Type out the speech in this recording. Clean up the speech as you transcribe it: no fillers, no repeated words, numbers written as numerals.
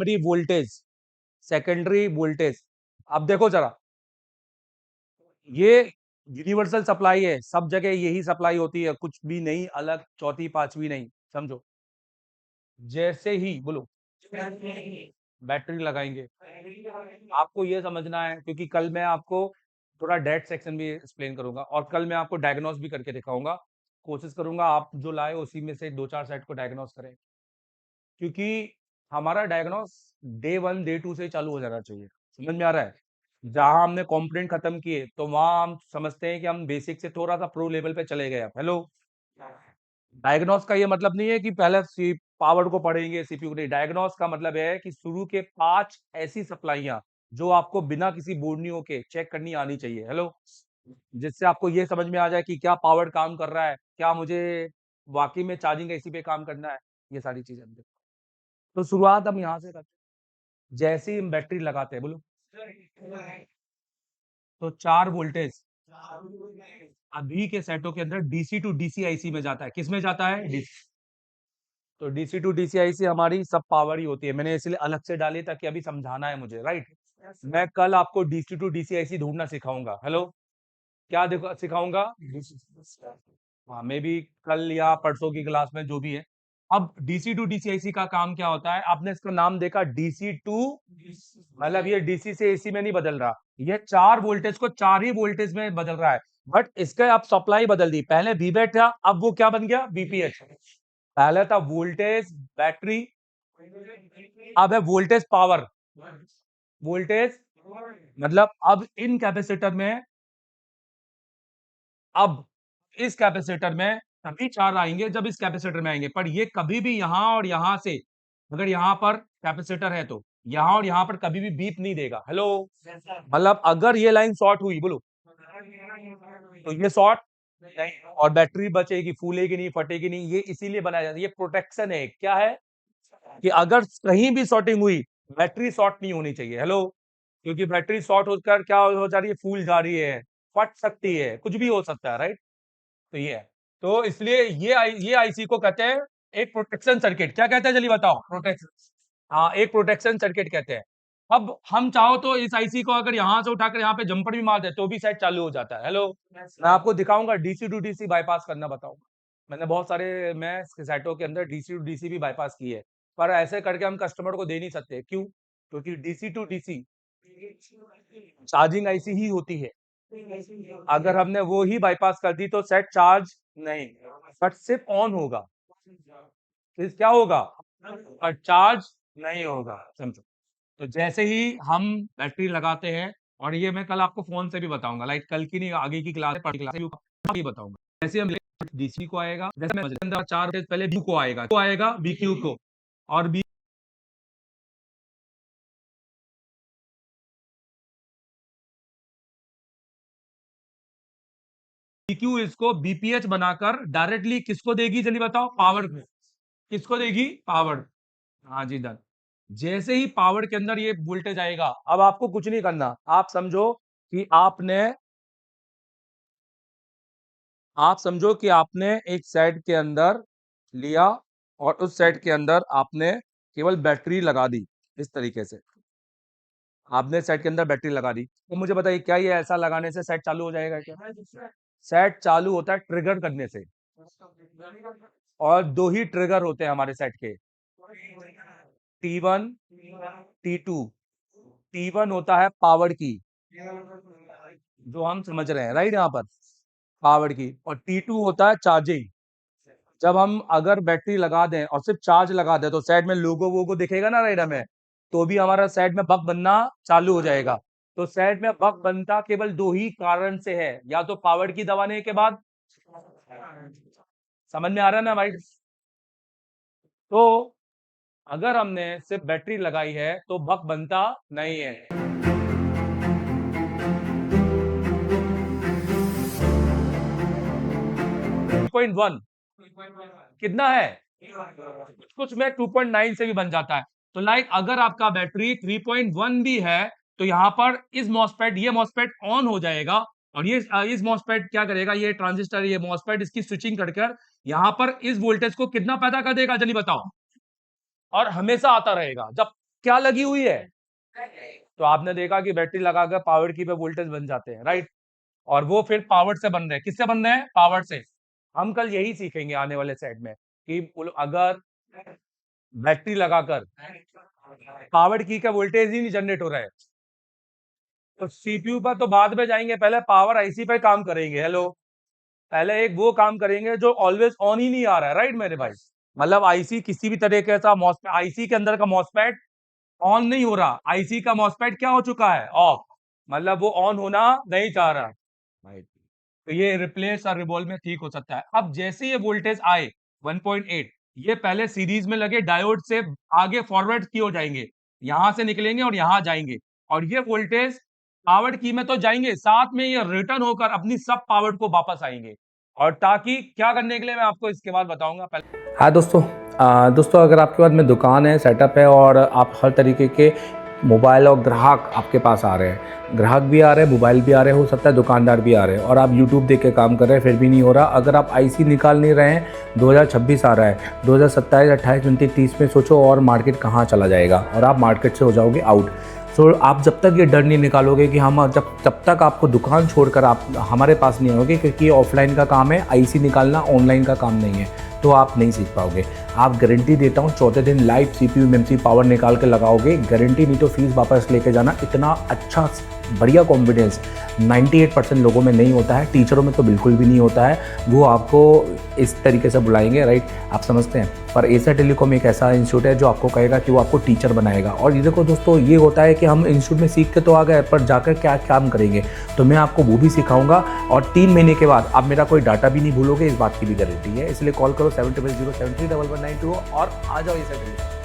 Primary voltage, secondary voltage. अब देखो जरा, ये यूनिवर्सल सप्लाई है, सब जगह यही सप्लाई होती है, कुछ भी नहीं अलग, चौथी पांचवी नहीं, समझो। जैसे ही बोलो बैटरी लगाएंगे, आपको ये समझना है, क्योंकि कल मैं आपको थोड़ा डेट सेक्शन भी एक्सप्लेन करूंगा और कल मैं आपको डायग्नोस भी करके दिखाऊंगा। कोशिश करूंगा आप जो लाए उसी में से 2-4 सेट को डायग्नोस करें, क्योंकि हमारा डायग्नोस डे 1 डे 2 से ही चालू हो जाना चाहिए। समझ में आ रहा है? जहां हमने कंपोनेंट खत्म किए तो वहां हम समझते हैं कि हम बेसिक से थोड़ा सा प्रो लेवल पे चले गए। हेलो, डायग्नोस का ये मतलब नहीं है कि पहले पावर को पढ़ेंगे सीपीयू को, नहीं। डायग्नोस का मतलब है कि शुरू के 5 ऐसी सप्लाईयां जो आपको बिना किसी बोर्डनियों के चेक करनी आनी चाहिए। हेलो, जिससे आपको ये समझ में आ जाए कि क्या पावर काम कर रहा है, क्या मुझे वाकई में चार्जिंग इसी पे काम करना है, ये सारी चीजें हम देखते हैं। तो शुरुआत हम यहाँ से करते हैं। जैसे ही हम बैटरी लगाते हैं, बोलो, तो 4 वोल्टेज अभी के सेटों के अंदर डीसी टू डीसी आईसी में जाता है। किस में जाता है? डीसी। तो डीसी टू डीसी आईसी हमारी सब पावर ही होती है, मैंने इसलिए अलग से डाली ताकि अभी समझाना है मुझे, राइट। मैं कल आपको डीसी टू डीसी आईसी ढूंढना सिखाऊंगा। हेलो, क्या देखो सिखाऊंगा? हाँ, मे बी कल या परसों की क्लास में, जो भी है। अब डीसी टू डीसी आईसी का काम क्या होता है? आपने इसका नाम देखा डीसी टू, मतलब ये डीसी से एसी में नहीं बदल रहा, ये 4 वोल्टेज को 4 ही वोल्टेज में बदल रहा है। बट इसका आप सप्लाई बदल दी, पहले वीबैट था, अब वो क्या बन गया? बीपीएच। पहले था वोल्टेज बैटरी, अब है वोल्टेज पावर। वोल्टेज मतलब अब इन कैपेसिटर में, अब इस कैपेसिटर में तभी 4 आएंगे जब इस कैपेसिटर में आएंगे, पर ये कभी भी यहां और यहां से, अगर यहां पर कैपेसिटर है तो यहां और यहां पर कभी भी बीप नहीं देगा। हेलो, मतलब अगर ये लाइन शॉर्ट हुई, बोलो, तो ये शॉर्ट नहीं, और बैटरी बचेगी, फूलेगी नहीं, फटेगी नहीं। ये इसीलिए बनाया जाता है, ये प्रोटेक्शन है। क्या है? कि अगर कहीं भी शॉर्टिंग हुई, बैटरी शॉर्ट नहीं होनी चाहिए। हेलो, क्योंकि बैटरी शॉर्ट होकर क्या हो जा रही है? फूल जा रही है, फट सकती है, कुछ भी हो सकता है, राइट। तो ये है, तो इसलिए ये आईसी को कहते हैं एक प्रोटेक्शन सर्किट। क्या कहते हैं जल्दी बताओ? प्रोटेक्शन। हाँ, एक प्रोटेक्शन सर्किट कहते हैं। अब हम चाहो तो इस आईसी को अगर यहां से उठाकर यहाँ पे जंपर भी मार दे तो भी शायद चालू हो जाता है। हेलो, मैं आपको दिखाऊंगा डीसी टू डीसी बाईपास करना, बताऊंगा। मैंने बहुत सारे मैं सेटों के अंदर डीसी टू डीसी भी बाईपास की है, पर ऐसे करके हम कस्टमर को दे नहीं सकते। क्यों? क्योंकि DC to DC charging IC ही होती है। अगर हमने वो ही बाईपास कर दी तो सेट चार्ज नहीं, बट सिर्फ ऑन होगा। फिर क्या होगा? और चार्ज नहीं होगा, समझो। तो जैसे ही हम बैटरी लगाते हैं, और ये मैं कल आपको फोन से भी बताऊंगा, लाइक कल की नहीं, आगे की क्लास भी बताऊंगा। जैसे हम डीसी को आएगा, जैसे मैं अंदर 4 वोल्टेज पहले बी को आएगा, तो आएगा बीक्यू को, और बी क्यू इसको बीपीएच बनाकर डायरेक्टली किसको देगी? जल्दी बताओ। पावर को। किसको देगी? पावर। हाँ जी, डन। जैसे ही पावर के अंदर ये वोल्टेज आएगा, अब आपको कुछ नहीं करना, आप समझो कि आपने एक सेट के अंदर लिया, और उस सेट के अंदर आपने केवल बैटरी लगा दी। इस तरीके से आपने सेट के अंदर बैटरी लगा दी, तो मुझे बताइए, क्या ये ऐसा लगाने से सेट चालू हो जाएगा क्या? सेट चालू होता है ट्रिगर करने से, और 2 ही ट्रिगर होते हैं हमारे सेट के, T1 T2। T1 होता है पावर की, जो हम समझ रहे हैं, राइट, यहाँ पर पावर की, और T2 होता है चार्जिंग। जब हम अगर बैटरी लगा दें और सिर्फ चार्ज लगा दें तो सेट में लोगो वोगो दिखेगा ना, राइट, हमें, तो भी हमारा सेट में बक बनना चालू हो जाएगा। तो सेट में बक बनता केवल 2 ही कारण से है, या तो पावर की दबाने के बाद, समझ में आ रहा है ना भाई? तो अगर हमने सिर्फ बैटरी लगाई है तो बक बनता नहीं है। 2.1 कितना है? कुछ में 2.9 से भी बन जाता है। तो लाइक अगर आपका बैटरी 3.1 भी है, तो यहाँ पर इस मॉसफेट, ये मॉसफेट ऑन हो जाएगा, और ये इस मॉसफेट क्या करेगा? ये ट्रांजिस्टर, ये मॉसफेट इसकी स्विचिंग कर यहाँ पर इस वोल्टेज को कितना पैदा कर देगा? जल्दी बताओ। और हमेशा आता रहेगा, जब क्या लगी हुई है? तो आपने देखा कि बैटरी लगाकर पावर की पे वोल्टेज बन जाते हैं, राइट? और वो फिर पावर से बन रहे हैं। किससे बन रहे हैं? पावर से। हम कल यही सीखेंगे आने वाले सेट में कि अगर बैटरी लगाकर पावर की का वोल्टेज ही नहीं जनरेट हो रहा है तो सीपीयू पर तो बाद में जाएंगे, पहले पावर आईसी पे काम करेंगे। हेलो, पहले एक वो काम करेंगे जो ऑलवेज ऑन ही नहीं आ रहा है, राइट मेरे भाई? मतलब आईसी किसी भी तरीके का मॉसफेट, आईसी के अंदर का मॉसफेट ऑन नहीं हो रहा, आईसी का मॉसफेट क्या हो चुका है? ऑफ। मतलब वो ऑन होना नहीं चाह रहा, राइट? तो ये रिप्लेस और रिवॉल्व में ठीक हो सकता है। अब जैसे ये वोल्टेज आए 1.8, ये पहले सीरीज में लगे डायोड से आगे फॉरवर्ड की हो जाएंगे, यहां से निकलेंगे और यहां जाएंगे, और ये वोल्टेज पावर की में तो जाएंगे, साथ में ये रिटर्न होकर अपनी सब पावर को वापस आएंगे। और ताकि क्या करने के लिए मैं आपको इसके बाद बताऊंगा। पहले हाँ दोस्तों अगर आपके पास में दुकान है, सेटअप है और आप हर तरीके के मोबाइल और ग्राहक आपके पास आ रहे हैं, ग्राहक भी आ रहे हैं, मोबाइल भी आ रहे हैं, हो सकता है दुकानदार भी आ रहे हैं, और आप यूट्यूब देख के काम कर रहे हैं फिर भी नहीं हो रहा, अगर आप आईसी निकाल नहीं रहे हैं, 2026 आ रहा है, 2027, 28, 29, 30 में सोचो और मार्केट कहाँ चला जाएगा और आप मार्केट से हो जाओगे आउट। सो आप जब तक ये डर नहीं निकालोगे कि हम तब तक आपको दुकान छोड़कर आप हमारे पास नहीं आओगे, क्योंकि ये ऑफलाइन का काम है, आईसी निकालना ऑनलाइन का काम नहीं है, तो आप नहीं सीख पाओगे। आप गारंटी देता हूँ, चौथे दिन लाइव सीपीयू मेमोरी पावर निकाल के लगाओगे, गारंटी, नहीं तो फीस वापस लेके जाना। इतना अच्छा बढ़िया कॉन्फिडेंस 98% लोगों में नहीं होता है, टीचरों में तो बिल्कुल भी नहीं होता है। वो आपको इस तरीके से बुलाएंगे, राइट? आप समझते हैं। पर एसर टेलीकॉम एक ऐसा इंस्टीट्यूट है जो आपको कहेगा कि वो आपको टीचर बनाएगा। और ये देखो दोस्तों, ये होता है कि हम इंस्टीट्यूट में सीख के तो आ गए, पर जाकर क्या काम करेंगे, तो मैं आपको वो भी सिखाऊंगा। और 3 महीने के बाद आप मेरा कोई डाटा भी नहीं भूलोगे, इस बात की भी गारंटी है। इसलिए कॉल करो 7207301192 और आ जाओ एसर टेलीकॉम।